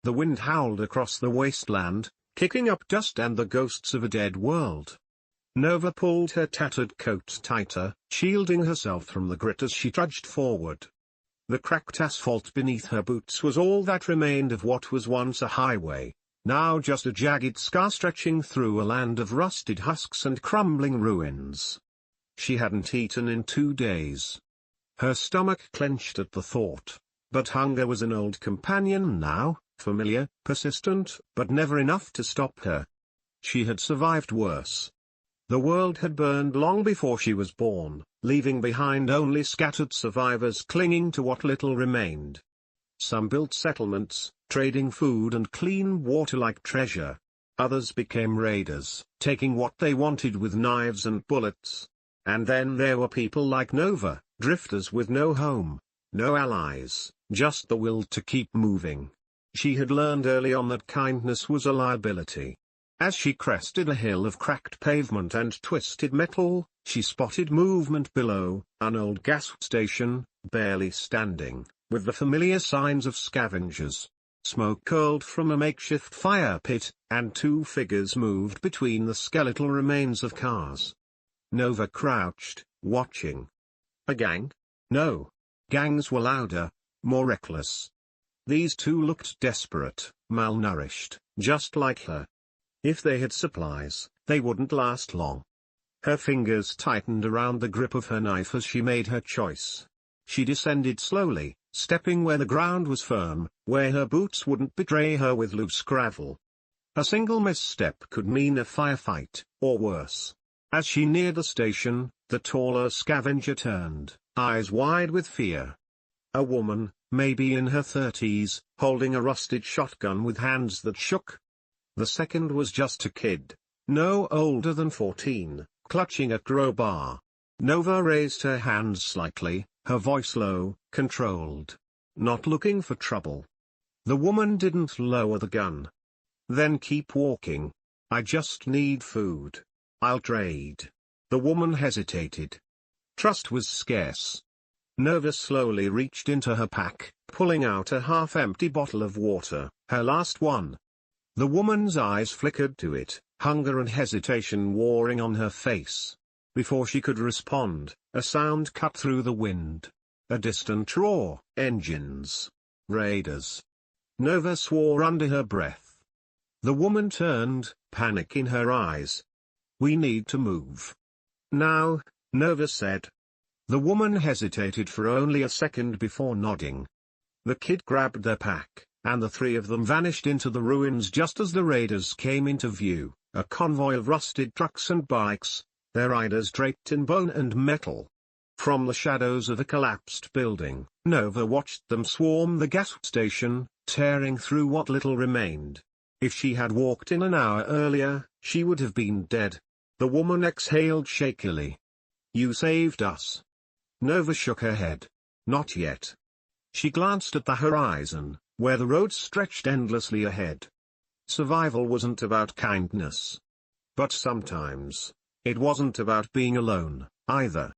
The wind howled across the wasteland, kicking up dust and the ghosts of a dead world. Nova pulled her tattered coat tighter, shielding herself from the grit as she trudged forward. The cracked asphalt beneath her boots was all that remained of what was once a highway, now just a jagged scar stretching through a land of rusted husks and crumbling ruins. She hadn't eaten in 2 days. Her stomach clenched at the thought, but hunger was an old companion now, familiar, persistent, but never enough to stop her. She had survived worse. The world had burned long before she was born, leaving behind only scattered survivors clinging to what little remained. Some built settlements, trading food and clean water like treasure. Others became raiders, taking what they wanted with knives and bullets. And then there were people like Nova, drifters with no home, no allies, just the will to keep moving. She had learned early on that kindness was a liability. As she crested a hill of cracked pavement and twisted metal, she spotted movement below, an old gas station, barely standing, with the familiar signs of scavengers. Smoke curled from a makeshift fire pit, and 2 figures moved between the skeletal remains of cars. Nova crouched, watching. A gang? No. Gangs were louder, more reckless. These 2 looked desperate, malnourished, just like her. If they had supplies, they wouldn't last long. Her fingers tightened around the grip of her knife as she made her choice. She descended slowly, stepping where the ground was firm, where her boots wouldn't betray her with loose gravel. A single misstep could mean a firefight, or worse. As she neared the station, the taller scavenger turned, eyes wide with fear. A woman, maybe in her 30s, holding a rusted shotgun with hands that shook. The second was just a kid, no older than 14, clutching a crowbar. Nova raised her hands slightly, her voice low, controlled. Not looking for trouble. The woman didn't lower the gun. Then keep walking. I just need food. I'll trade. The woman hesitated. Trust was scarce. Nova slowly reached into her pack, pulling out a half-empty bottle of water, her last one. The woman's eyes flickered to it, hunger and hesitation warring on her face. Before she could respond, a sound cut through the wind. A distant roar. Engines. Raiders. Nova swore under her breath. The woman turned, panic in her eyes. We need to move. Now, Nova said. The woman hesitated for only a second before nodding. The kid grabbed their pack, and the 3 of them vanished into the ruins just as the raiders came into view, a convoy of rusted trucks and bikes, their riders draped in bone and metal. From the shadows of a collapsed building, Nova watched them swarm the gas station, tearing through what little remained. If she had walked in an hour earlier, she would have been dead. The woman exhaled shakily. You saved us. Nova shook her head. Not yet. She glanced at the horizon, where the road stretched endlessly ahead. Survival wasn't about kindness. But sometimes, it wasn't about being alone, either.